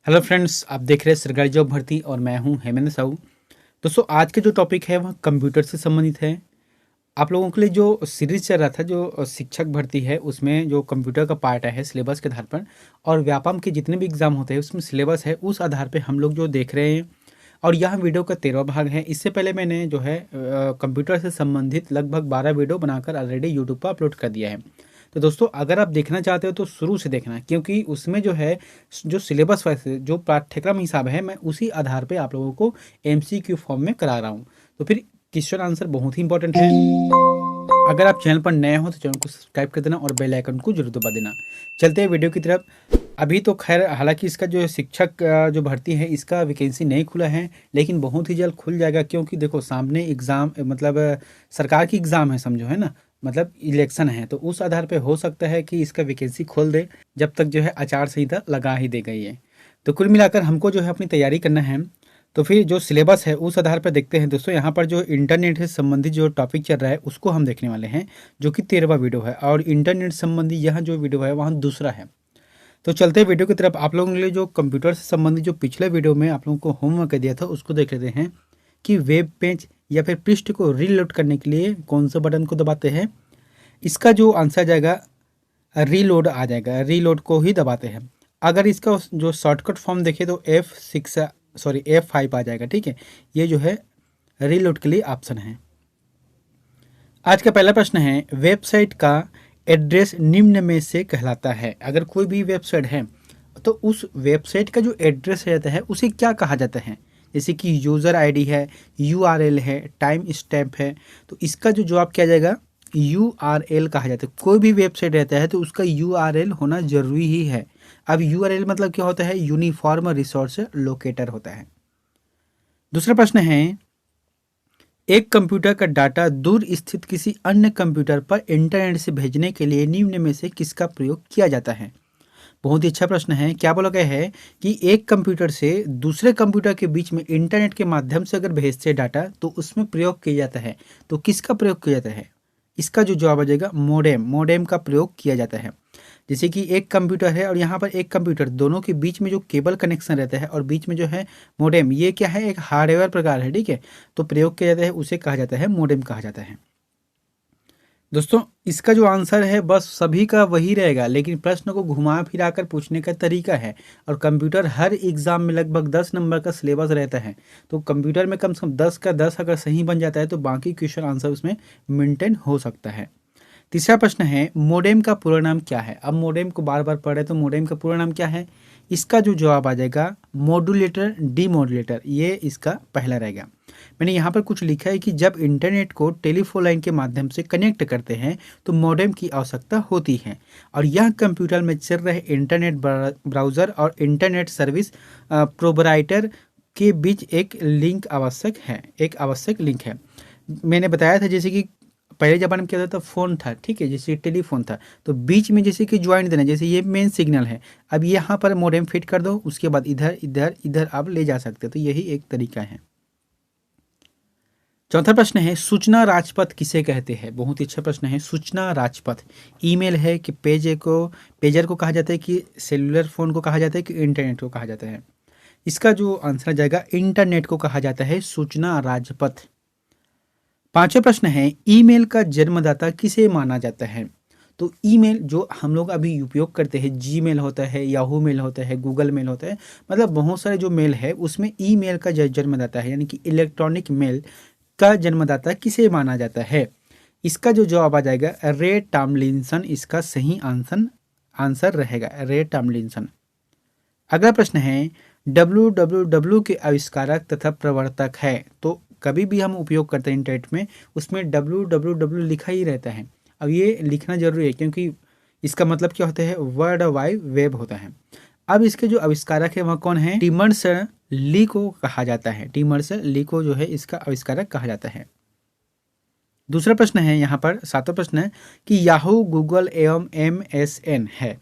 Hello friends, आप देख रहे हैं सरकारी जॉब भर्ती और मैं हूं हेमेंद्र साहू। दोस्तों, आज के जो टॉपिक है वह कंप्यूटर से संबंधित है। आप लोगों के लिए जो सीरीज चल रहा था, जो शिक्षक भर्ती है, उसमें जो कंप्यूटर का पार्ट है सिलेबस के आधार पर, और व्यापम के जितने भी एग्जाम होते हैं उसमें सिलेबस है, उस आधार पर हम लोग जो देख रहे हैं। और यह वीडियो का 13वां भाग है। इससे पहले मैंने जो है कंप्यूटर से संबंधित लगभग 12 वीडियो बनाकर ऑलरेडी यूट्यूब पर अपलोड कर दिया है। तो दोस्तों, अगर आप देखना चाहते हो तो शुरू से देखना, क्योंकि उसमें जो है जो सिलेबस वाइज जो पाठ्यक्रम हिसाब है, मैं उसी आधार पे आप लोगों को एमसीक्यू फॉर्म में करा रहा हूँ। तो फिर क्वेश्चन आंसर बहुत ही इंपॉर्टेंट है। अगर आप चैनल पर नए हो तो चैनल को सब्सक्राइब कर देना और बेल आइकन को जरूर दबा देना। चलते हैं वीडियो की तरफ। अभी तो खैर हालांकि इसका जो शिक्षक जो भर्ती है इसका वैकेंसी नहीं खुला है, लेकिन बहुत ही जल्द खुल जाएगा, क्योंकि देखो सामने एग्ज़ाम मतलब सरकार की एग्ज़ाम है, समझो, है ना। मतलब इलेक्शन है, तो उस आधार पे हो सकता है कि इसका वैकेंसी खोल दे, जब तक जो है आचार संहिता लगा ही दे गई है। तो कुल मिलाकर हमको जो है अपनी तैयारी करना है। तो फिर जो सिलेबस है उस आधार पर देखते हैं। दोस्तों, यहाँ पर जो इंटरनेट से संबंधित जो टॉपिक चल रहा है उसको हम देखने वाले हैं, जो कि 13वां वीडियो है, और इंटरनेट संबंधी यह जो वीडियो है वहाँ दूसरा है। तो चलते हैं वीडियो की तरफ। आप लोगों के लिए जो कंप्यूटर से संबंधित जो पिछले वीडियो में आप लोगों को होमवर्क दिया था उसको देख लेते हैं कि वेब पेज या फिर पृष्ठ को रीलोड करने के लिए कौन सा बटन को दबाते हैं। इसका जो आंसर जाएगा रीलोड आ जाएगा, रीलोड को ही दबाते हैं। अगर इसका जो शॉर्टकट फॉर्म देखें तो F5 आ जाएगा। ठीक है, ये जो है रीलोड के लिए ऑप्शन है। आज का पहला प्रश्न है, वेबसाइट का एड्रेस निम्न में से कहलाता है। अगर कोई भी वेबसाइट है तो उस वेबसाइट का जो एड्रेस रहता है उसे क्या कहा जाता है। जैसे कि यूज़र आईडी है, यूआरएल है, टाइम स्टैम्प है, तो इसका जो जवाब क्या जाएगा, यूआरएल कहा जाता है। कोई भी वेबसाइट रहता है तो उसका यूआरएल होना जरूरी ही है। अब यूआरएल मतलब क्या होता है, यूनिफॉर्म रिसोर्स लोकेटर होता है। दूसरा प्रश्न है, एक कंप्यूटर का डाटा दूर स्थित किसी अन्य कंप्यूटर पर इंटरनेट से भेजने के लिए निम्न में से किसका प्रयोग किया जाता है। बहुत ही अच्छा प्रश्न है। क्या बोला गया है कि एक कंप्यूटर से दूसरे कंप्यूटर के बीच में इंटरनेट के माध्यम से अगर भेजते डाटा तो उसमें प्रयोग किया जाता है। तो किसका प्रयोग किया जाता है, इसका जो जवाब आ जाएगा मोडेम। मोडेम का प्रयोग किया जाता है। जैसे कि एक कंप्यूटर है और यहाँ पर एक कंप्यूटर, दोनों के बीच में जो केबल कनेक्शन रहता है और बीच में जो है मोडेम, ये क्या है, एक हार्डवेयर प्रकार है। ठीक है, तो प्रयोग किया जाता है, उसे कहा जाता है मोडेम कहा जाता है। दोस्तों, इसका जो आंसर है बस सभी का वही रहेगा, लेकिन प्रश्न को घुमा फिरा कर पूछने का तरीका है। और कंप्यूटर हर एग्जाम में लगभग 10 नंबर का सिलेबस रहता है, तो कंप्यूटर में कम से कम 10 का 10 अगर सही बन जाता है तो बाकी क्वेश्चन आंसर उसमें मेंटेन हो सकता है। तीसरा प्रश्न है, मोडेम का पूरा नाम क्या है। अब मोडेम को बार बार पढ़े तो मोडेम का पूरा नाम क्या है, इसका जो जवाब आ जाएगा मॉड्यूलेटर डीमॉड्यूलेटर, ये इसका पहला रहेगा। मैंने यहाँ पर कुछ लिखा है कि जब इंटरनेट को टेलीफोन लाइन के माध्यम से कनेक्ट करते हैं तो मॉडेम की आवश्यकता होती है, और यह कंप्यूटर में चल रहे इंटरनेट ब्राउज़र और इंटरनेट सर्विस प्रोवाइडर के बीच एक लिंक आवश्यक है, एक आवश्यक लिंक है। मैंने बताया था जैसे कि पहले ज़माने में क्या होता था, फ़ोन था, ठीक है, जैसे टेलीफोन था, तो बीच में जैसे कि ज्वाइन देना, जैसे ये मेन सिग्नल है, अब यहाँ पर मोडेम फिट कर दो, उसके बाद इधर इधर इधर आप ले जा सकते हो। तो यही एक तरीका है। चौथा प्रश्न है, सूचना राजपथ किसे कहते हैं। बहुत ही अच्छा प्रश्न है। सूचना राजपथ ईमेल है कि पेजर को कहा जाता है, कि सेलुलर फ़ोन को कहा जाता है, कि इंटरनेट को कहा जाता है। इसका जो आंसर जाएगा इंटरनेट को कहा जाता है सूचना राजपथ। पांचवा प्रश्न है, ईमेल का जन्मदाता किसे माना जाता है। तो ईमेल जो हम लोग अभी उपयोग करते हैं, जीमेल होता है, याहू मेल होता है, गूगल मेल होता है, मतलब बहुत सारे जो मेल है उसमें ईमेल का जन्मदाता है, यानी कि इलेक्ट्रॉनिक मेल का जन्मदाता किसे माना जाता है। इसका जो जवाब आ जाएगा रे टॉमलिंसन, इसका सही आंसर रहेगा रे टॉमलिंसन। अगला प्रश्न है, www के आविष्कारक तथा प्रवर्तक है। तो कभी भी हम उपयोग करते हैं इंटरनेट में, उसमें www लिखा ही रहता है। अब ये लिखना जरूरी है, क्योंकि इसका मतलब क्या होता है, वर्ल्ड वाइड वेब होता है। अब इसके जो आविष्कारक है वह कौन है, टिमर्स ली को कहा जाता है। टिमर्स ली को जो है इसका आविष्कारक कहा जाता है। दूसरा प्रश्न है, यहाँ पर सातवां प्रश्न है कि याहू, गूगल एवं MSN है।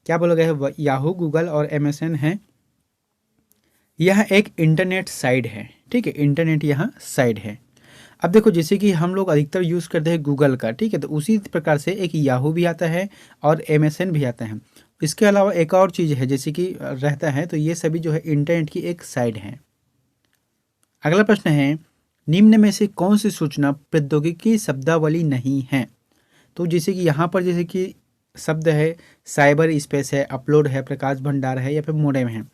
क्या बोला गया है, याहू, गूगल और MSN है। यह एक इंटरनेट साइट है, ठीक है, इंटरनेट यहाँ साइट है। अब देखो, जैसे कि हम लोग अधिकतर यूज़ करते हैं गूगल का, ठीक है, तो उसी प्रकार से एक याहू भी आता है और MSN भी आता है। इसके अलावा एक और चीज़ है जैसे कि रहता है, तो ये सभी जो है इंटरनेट की एक साइड है। अगला प्रश्न है, निम्न में से कौन सी सूचना प्रौद्योगिकी शब्दावली नहीं है? तो जैसे कि यहाँ पर जैसे कि शब्द है साइबर स्पेस है, अपलोड है, प्रकाश भंडार है या फिर मोडेम है।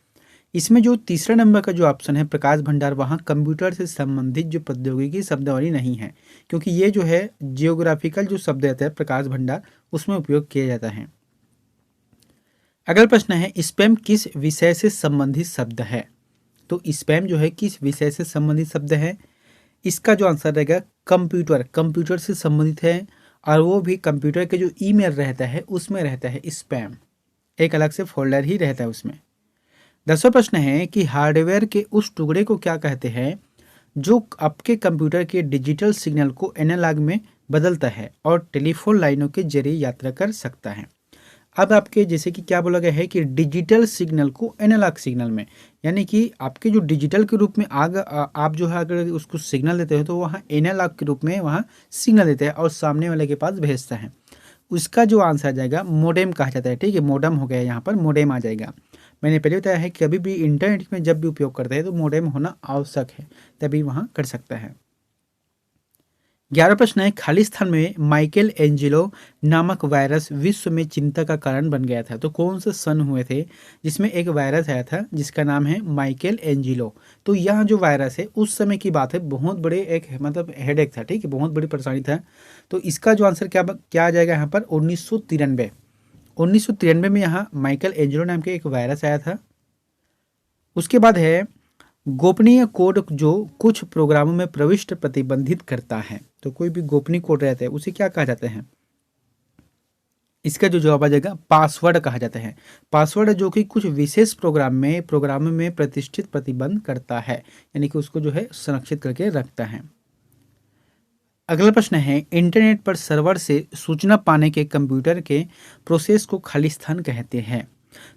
इसमें जो तीसरा नंबर का जो ऑप्शन है प्रकाश भंडार, वहाँ कंप्यूटर से संबंधित जो प्रौद्योगिकी शब्दावली नहीं है, क्योंकि ये जो है जियोग्राफिकल जो शब्द रहता है प्रकाश भंडार, उसमें उपयोग किया जाता है। अगला प्रश्न है, स्पैम किस विषय से संबंधित शब्द है? तो स्पैम जो है किस विषय से संबंधित शब्द है? इसका जो आंसर रहेगा कंप्यूटर, कंप्यूटर से संबंधित है, और वो भी कंप्यूटर के जो ईमेल रहता है उसमें रहता है स्पैम, एक अलग से फोल्डर ही रहता है उसमें। 10वां प्रश्न है कि हार्डवेयर के उस टुकड़े को क्या कहते हैं जो आपके कंप्यूटर के डिजिटल सिग्नल को एनालॉग में बदलता है और टेलीफोन लाइनों के जरिए यात्रा कर सकता है? अब आपके जैसे कि क्या बोला गया है कि डिजिटल सिग्नल को एनालॉग सिग्नल में, यानी कि आपके जो डिजिटल के रूप में आप जो है अगर उसको सिग्नल देते हो तो वहाँ एनालॉग के रूप में वहाँ सिग्नल देते हैं और सामने वाले के पास भेजता है। उसका जो आंसर आ जाएगा मोडेम कहा जाता है। ठीक है, मोडेम हो गया, यहाँ पर मोडेम आ जाएगा। मैंने पहले बताया है कि कभी भी इंटरनेट में जब भी उपयोग करते हैं तो मोडेम होना आवश्यक है, तभी वहाँ कर सकता है। 11वां प्रश्न है, खालिस्तान में माइकल एंजेलो नामक वायरस विश्व में चिंता का कारण बन गया था। तो कौन से सन हुए थे जिसमें एक वायरस आया था जिसका नाम है माइकल एंजेलो? तो यह जो वायरस है उस समय की बात है, बहुत बड़े एक मतलब हेडेक था। ठीक है, बहुत बड़ी परेशानी था। तो इसका जो आंसर क्या क्या आ जाएगा यहाँ पर? 1993। 1993 में यहाँ माइकल एंजेलो नाम के एक वायरस आया था। उसके बाद है गोपनीय कोड जो कुछ प्रोग्रामों में प्रविष्ट प्रतिबंधित करता है। तो कोई भी गोपनीय कोड रहता है उसे क्या कहा जाता है? इसका जो जवाब आ जाएगा पासवर्ड कहा जाता है। पासवर्ड जो कि कुछ विशेष प्रोग्रामों में प्रतिष्ठित प्रतिबंध करता है, यानी कि उसको जो है संरक्षित करके रखता है। अगला प्रश्न है, इंटरनेट पर सर्वर से सूचना पाने के कंप्यूटर के प्रोसेस को खालिस्तान कहते हैं।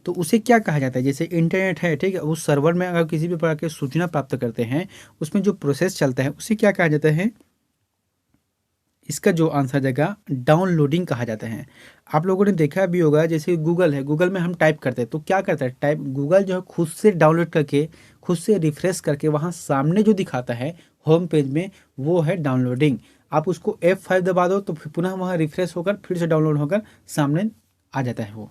तो उसे क्या कहा जाता है? जैसे इंटरनेट है, ठीक है, उस सर्वर में अगर किसी भी प्रकार की सूचना प्राप्त करते हैं, उसमें जो प्रोसेस चलता है उसे क्या कहा जाता है? इसका जो आंसर जाएगा डाउनलोडिंग कहा जाता है। आप लोगों ने देखा भी होगा, जैसे गूगल है, गूगल में हम टाइप करते हैं तो क्या करता है, टाइप गूगल जो है खुद से डाउनलोड करके खुद से रिफ्रेश करके वहाँ सामने जो दिखाता है होम पेज में, वो है डाउनलोडिंग। आप उसको F5 दबा दो तो फिर पुनः वहाँ रिफ्रेश होकर फिर से डाउनलोड होकर सामने आ जाता है वो।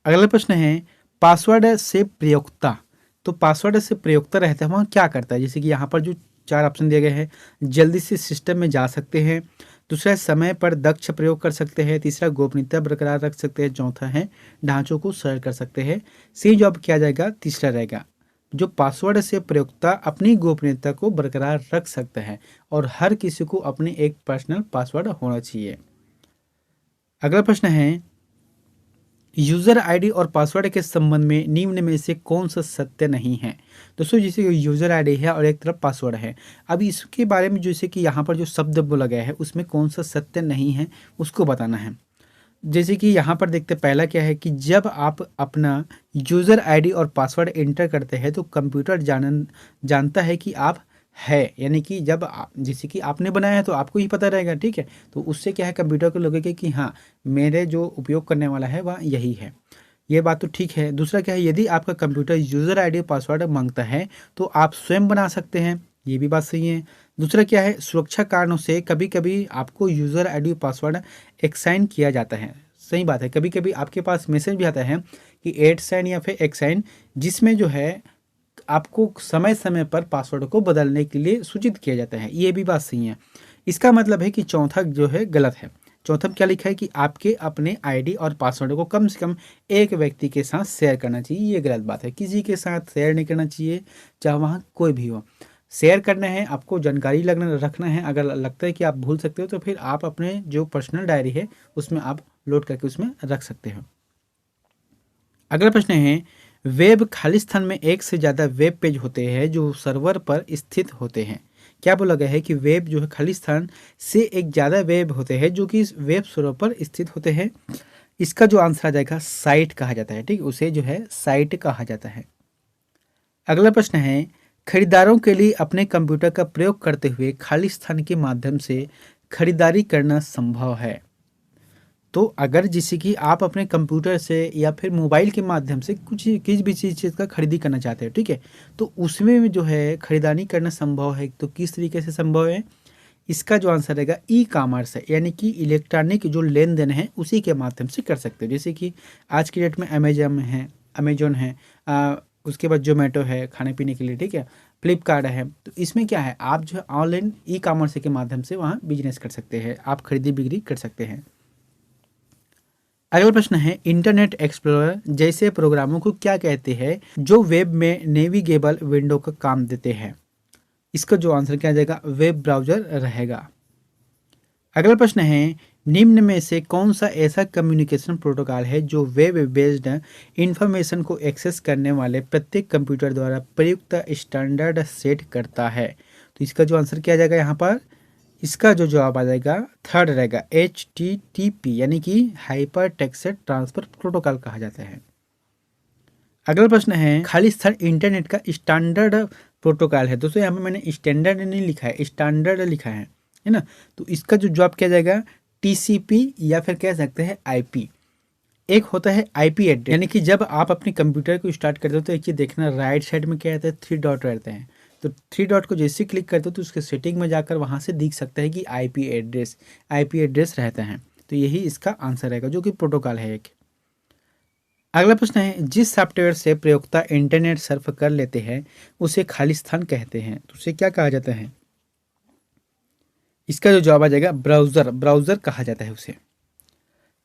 अगला प्रश्न है, पासवर्ड से प्रयोक्ता। तो पासवर्ड से प्रयोक्ता रहता है वहाँ क्या करता है? जैसे कि यहाँ पर जो 4 ऑप्शन दिए गए हैं, जल्दी से सिस्टम में जा सकते हैं, दूसरा समय पर दक्ष प्रयोग कर सकते हैं, तीसरा गोपनीयता बरकरार रख सकते हैं, चौथा है ढांचों को सरल कर सकते हैं। सही जवाब क्या जाएगा? तीसरा रहेगा। जो पासवर्ड से प्रयोक्ता अपनी गोपनीयता को बरकरार रख सकता है और हर किसी को अपने एक पर्सनल पासवर्ड होना चाहिए। अगला प्रश्न है, यूज़र आईडी और पासवर्ड के संबंध में निम्न में से कौन सा सत्य नहीं है? दोस्तों जैसे यूज़र आईडी है और एक तरफ पासवर्ड है, अब इसके बारे में जैसे कि यहाँ पर जो शब्द बोला गया है उसमें कौन सा सत्य नहीं है उसको बताना है। जैसे कि यहाँ पर देखते पहला क्या है कि जब आप अपना यूज़र आईडी और पासवर्ड एंटर करते हैं तो कंप्यूटर जानता है कि आप है, यानी कि जब जैसे कि आपने बनाया है तो आपको ही पता रहेगा। ठीक है, तो उससे क्या है कंप्यूटर को लगेगा कि हाँ मेरे जो उपयोग करने वाला है वह यही है। ये बात तो ठीक है। दूसरा क्या है, यदि आपका कंप्यूटर यूज़र आईडी और पासवर्ड मांगता है तो आप स्वयं बना सकते हैं, ये भी बात सही है। दूसरा क्या है, सुरक्षा कारणों से कभी कभी आपको यूज़र आईडी और पासवर्ड एक्साइन किया जाता है। सही बात है, कभी कभी आपके पास मैसेज भी आता है कि एड साइन या फिर एक्साइन, जिसमें जो है आपको समय समय पर पासवर्ड को बदलने के लिए सूचित किया जाता है, ये भी बात सही है। इसका मतलब है कि चौथा जो है गलत है। चौथा में क्या लिखा है कि आपके अपने आईडी और पासवर्ड को कम से कम एक व्यक्ति के साथ शेयर करना चाहिए, ये गलत बात है। किसी के साथ शेयर नहीं करना चाहिए, चाहे वहाँ कोई भी हो। शेयर करना है, आपको जानकारी रखना है। अगर लगता है कि आप भूल सकते हो तो फिर आप अपने जो पर्सनल डायरी है उसमें आप लोड करके उसमें रख सकते हो। अगला प्रश्न है, वेब खालिस्तान में एक से ज़्यादा वेब पेज होते हैं जो सर्वर पर स्थित होते हैं। क्या बोला गया है कि वेब जो है खालिस्तान से एक ज़्यादा वेब होते हैं जो कि इस वेब सर्वर पर स्थित होते हैं। इसका जो आंसर आ जाएगा साइट कहा जाता है। ठीक, उसे जो है साइट कहा जाता है। अगला प्रश्न है, खरीदारों के लिए अपने कंप्यूटर का प्रयोग करते हुए खालिस्तान के माध्यम से खरीदारी करना संभव है। तो अगर जैसे कि आप अपने कंप्यूटर से या फिर मोबाइल के माध्यम से कुछ किसी भी चीज़ का खरीदी करना चाहते हो, ठीक है, तो उसमें जो है खरीदारी करना संभव है। तो किस तरीके से संभव है, इसका जो आंसर रहेगा ई कॉमर्स है, यानी कि इलेक्ट्रॉनिक जो लेन देन है उसी के माध्यम से कर सकते हो। जैसे कि आज की डेट में अमेजोन है, उसके बाद जोमेटो है खाने पीने के लिए, ठीक है, फ्लिपकार्ट है। तो इसमें क्या है, आप जो है ऑनलाइन ई कॉमर्स के माध्यम से वहाँ बिजनेस कर सकते हैं, आप खरीदी बिक्री कर सकते हैं। अगला प्रश्न है, इंटरनेट एक्सप्लोरर जैसे प्रोग्रामों को क्या कहते हैं जो वेब में नेविगेबल विंडो का काम देते हैं? इसका जो आंसर क्या जाएगा, वेब ब्राउजर रहेगा। अगला प्रश्न है, निम्न में से कौन सा ऐसा कम्युनिकेशन प्रोटोकॉल है जो वेब बेस्ड इंफॉर्मेशन को एक्सेस करने वाले प्रत्येक कंप्यूटर द्वारा प्रयुक्त स्टैंडर्ड सेट करता है? तो इसका जो आंसर क्या जाएगा यहाँ पर, इसका जो जवाब आ जाएगा थर्ड रहेगा, HTTP, यानी कि हाइपर टेक्स्ट ट्रांसफर प्रोटोकॉल कहा जाता है। अगला प्रश्न है, खालिस्तान इंटरनेट का स्टैंडर्ड प्रोटोकॉल है। दोस्तों यहाँ पे मैंने स्टैंडर्ड नहीं लिखा है, स्टैंडर्ड लिखा है ना। तो इसका जो जवाब क्या जाएगा, TCP या फिर कह सकते हैं IP। एक होता है IP एड्रेस, यानी कि जब आप अपने कंप्यूटर को स्टार्ट करते हो तो एक चीज़ देखना, राइट साइड में क्या रहता है, 3 डॉट रहते हैं। तो 3 डॉट को जैसे क्लिक करते हो तो उसके सेटिंग में जाकर वहाँ से दिख सकता है कि IP एड्रेस रहता है। तो यही इसका आंसर रहेगा, जो कि प्रोटोकॉल है एक। अगला प्रश्न है, जिस सॉफ्टवेयर से प्रयोक्ता इंटरनेट सर्फ कर लेते हैं उसे खालिस्तान कहते हैं, तो उसे क्या कहा जाता है? इसका जो जवाब आ जाएगा ब्राउज़र कहा जाता है उसे।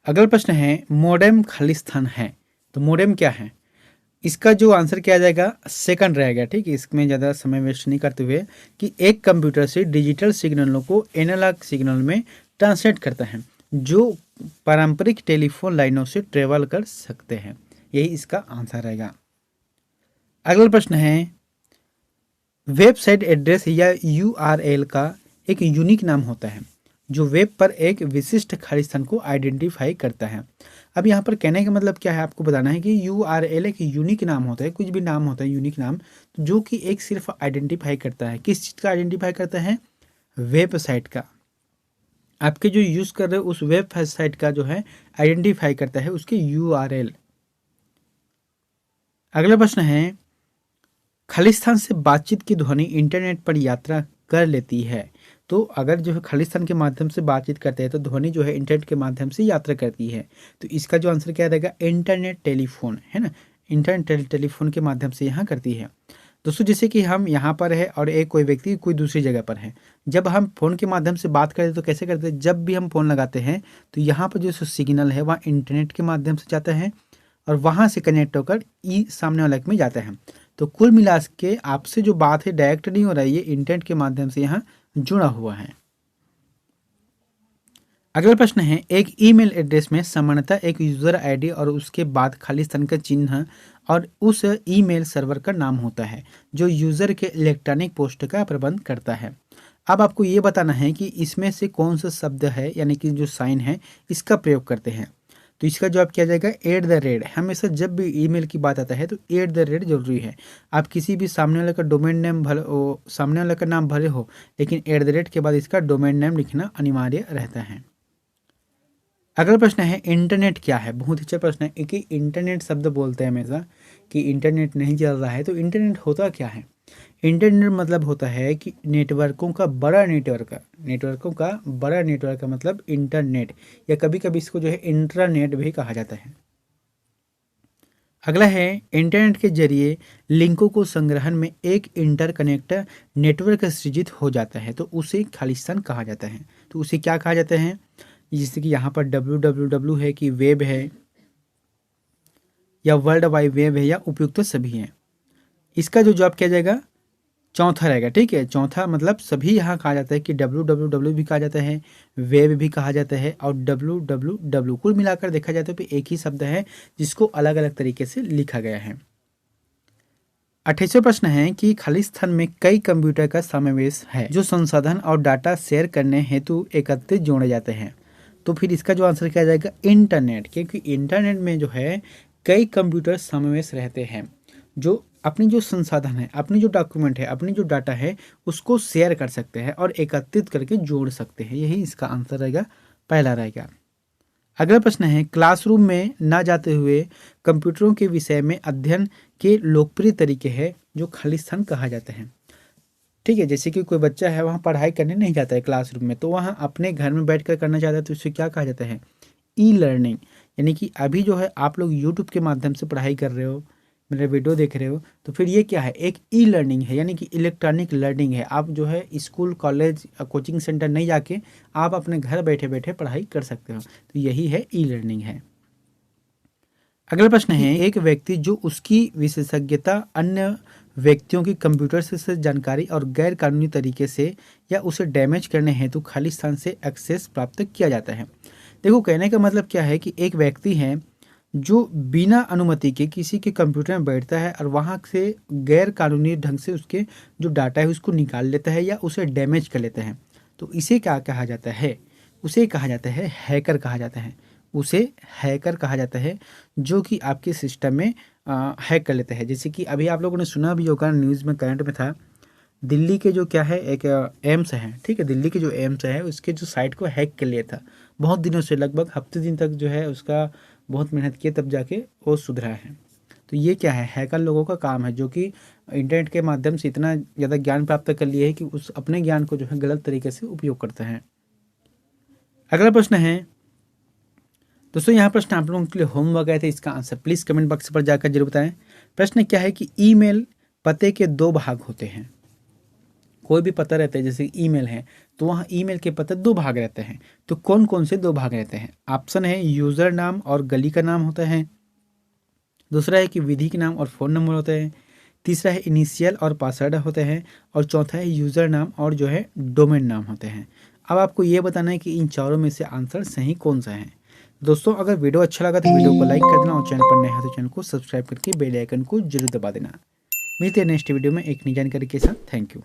अगला प्रश्न है, मोडेम खालिस्तान है, तो मोडेम क्या है? इसका जो आंसर क्या आ जाएगा, सेकंड रहेगा, ठीक है। इसमें ज़्यादा समय वेस्ट नहीं करते हुए, कि एक कंप्यूटर से डिजिटल सिग्नलों को एनालॉग सिग्नल में ट्रांसलेट करता है जो पारंपरिक टेलीफोन लाइनों से ट्रेवल कर सकते हैं। यही इसका आंसर रहेगा। अगला प्रश्न है, वेबसाइट एड्रेस या URL का एक यूनिक नाम होता है जो वेब पर एक विशिष्ट खालिस्तान को आइडेंटिफाई करता है। अब यहाँ पर कहने का मतलब क्या है, आपको बताना है कि URL एक यूनिक नाम होता है, कुछ भी नाम होता है यूनिक नाम, जो कि एक सिर्फ आइडेंटिफाई करता है। किस चीज़ का आइडेंटिफाई करता है? वेबसाइट का। आपके जो यूज़ कर रहे हो उस वेबसाइट का जो है आइडेंटिफाई करता है उसके URL। अगला प्रश्न है, खालिस्तान से बातचीत की ध्वनि इंटरनेट पर यात्रा कर लेती है। तो अगर जो है खालिस्तान के माध्यम से बातचीत करते हैं तो ध्वनि जो है इंटरनेट के माध्यम से यात्रा करती है। तो इसका जो आंसर क्या रहेगा, इंटरनेट टेलीफोन, है ना, इंटरनेट टेलीफोन के माध्यम से यहाँ करती है। दोस्तों जैसे कि हम यहाँ पर है और एक कोई व्यक्ति कोई दूसरी जगह पर है, जब हम फ़ोन के माध्यम से बात करते हैं तो कैसे करते हैं, जब भी हम फ़ोन लगाते हैं तो यहाँ पर जो सिग्नल है वहाँ इंटरनेट के माध्यम से जाता है और वहाँ से कनेक्ट होकर सामने वाले में जाता है। तो कुल मिला के आपसे जो बात है डायरेक्ट नहीं हो रहा है, ये इंटरनेट के माध्यम से यहाँ जुड़ा हुआ है। अगला प्रश्न है, एक ईमेल एड्रेस में सामान्यतः एक यूज़र आईडी और उसके बाद खालिस्तान का चिन्ह और उस ईमेल सर्वर का नाम होता है जो यूज़र के इलेक्ट्रॉनिक पोस्ट का प्रबंध करता है। अब आपको ये बताना है कि इसमें से कौन सा शब्द है, यानी कि जो साइन है इसका प्रयोग करते हैं। तो इसका जवाब क्या जाएगा, @ हमेशा जब भी ईमेल की बात आता है तो @ जरूरी है। आप किसी भी सामने वाले का डोमेन नेम सामने वाले का नाम भले हो, लेकिन @ के बाद इसका डोमेन नेम लिखना अनिवार्य रहता है। अगला प्रश्न है, इंटरनेट क्या है? बहुत अच्छा प्रश्न है। एक ही इंटरनेट शब्द बोलते हैं हमेशा कि इंटरनेट नहीं चल रहा है, तो इंटरनेट होता क्या है? इंटरनेट मतलब होता है कि नेटवर्कों का बड़ा नेटवर्क का मतलब इंटरनेट, या कभी कभी इसको जो है इंट्रानेट भी कहा जाता है। अगला है, इंटरनेट के जरिए लिंकों को संग्रहण में एक इंटरकनेक्ट नेटवर्क सृजित हो जाता है तो उसे खालिस्तान कहा जाता है। तो उसे क्या कहा जाता है? जैसे कि यहाँ पर www है कि वेब है या वर्ल्ड वाइड वेब है या उपयुक्त सभी हैं। इसका जो जवाब क्या जाएगा, चौथा रहेगा, ठीक है। चौथा मतलब सभी यहाँ कहा जाता है कि www भी कहा जाता है, वेब भी कहा जाता है और www, कुल मिलाकर देखा जाए तो एक ही शब्द है जिसको अलग अलग तरीके से लिखा गया है। 28वां प्रश्न है कि खालिस्तान में कई कंप्यूटर का समावेश है जो संसाधन और डाटा शेयर करने हेतु एकत्रित जोड़े जाते हैं। तो फिर इसका जो आंसर क्या जाएगा, इंटरनेट, क्योंकि इंटरनेट में जो है कई कंप्यूटर समावेश रहते हैं जो अपनी जो संसाधन है, अपनी जो डॉक्यूमेंट है, अपनी जो डाटा है उसको शेयर कर सकते हैं और एकत्रित करके जोड़ सकते हैं। यही इसका आंसर रहेगा, पहला रहेगा। अगला प्रश्न है, क्लासरूम में ना जाते हुए कंप्यूटरों के विषय में अध्ययन के लोकप्रिय तरीके हैं जो खालिस्तान कहा जाता है। ठीक है, जैसे कि कोई बच्चा है वहाँ पढ़ाई करने नहीं जाता है क्लासरूम में, तो वहाँ अपने घर में बैठकर करना चाहता है, तो इसे क्या कहा जाता है? E learning. यानी कि अभी जो है आप लोग यूट्यूब के माध्यम से पढ़ाई कर रहे हो, मेरे वीडियो देख रहे हो, तो फिर ये क्या है? एक ई लर्निंग है, यानी कि इलेक्ट्रॉनिक लर्निंग है। आप जो है स्कूल, कॉलेज, कोचिंग सेंटर नहीं जाके आप अपने घर बैठे बैठे पढ़ाई कर सकते हो, तो यही है ई लर्निंग है। अगला प्रश्न है, एक व्यक्ति जो उसकी विशेषज्ञता अन्य व्यक्तियों की कंप्यूटर से जानकारी और गैर कानूनी तरीके से या उसे डैमेज करने हेतु खालिस्तान से एक्सेस प्राप्त किया जाता है। देखो, कहने का मतलब क्या है कि एक व्यक्ति है जो बिना अनुमति के किसी के कंप्यूटर में बैठता है और वहाँ से गैर कानूनी ढंग से उसके जो डाटा है उसको निकाल लेता है या उसे डैमेज कर लेता है, तो इसे क्या कहा जाता है? उसे कहा जाता है हैकर कहा जाता है। उसे हैकर कहा जाता है, जो कि आपके सिस्टम में हैक कर लेते हैं। जैसे कि अभी आप लोगों ने सुना भी होगा, न्यूज़ में करंट में था, दिल्ली के जो क्या है एक एम्स है, ठीक है, दिल्ली के जो एम्स है उसके जो साइट को हैक कर लिया था। बहुत दिनों से, लगभग हफ्ते दिन तक जो है उसका बहुत मेहनत किए तब जाके वो सुधरा है। तो ये क्या है? हैकर लोगों का काम है, जो कि इंटरनेट के माध्यम से इतना ज़्यादा ज्ञान प्राप्त कर लिए है कि उस अपने ज्ञान को जो है गलत तरीके से उपयोग करते हैं। अगला प्रश्न है दोस्तों, यहाँ प्रश्न आप लोगों के लिए होमवर्क आए थे, इसका आंसर प्लीज़ कमेंट बॉक्स पर जाकर जरूर बताएं। प्रश्न क्या है कि ईमेल पते के 2 भाग होते हैं। कोई भी पता रहता है, जैसे ईमेल है तो वहाँ ईमेल के पते 2 भाग रहते हैं, तो कौन कौन से 2 भाग रहते हैं? ऑप्शन है, यूज़र नाम और गली का नाम होता है। दूसरा है कि विधि के नाम और फ़ोन नंबर होते हैं। तीसरा है इनिशियल और पासवर्ड होते हैं। और चौथा है यूज़र नाम और जो है डोमेन नाम होते हैं। अब आपको ये बताना है कि इन चारों में से आंसर सही कौन सा है। दोस्तों, अगर वीडियो अच्छा लगा तो वीडियो को लाइक कर देना और चैनल पर नए हैं तो चैनल को सब्सक्राइब करके बेल आइकन को जरूर दबा देना। मिलते हैं नेक्स्ट वीडियो में एक नई जानकारी के साथ। Thank you.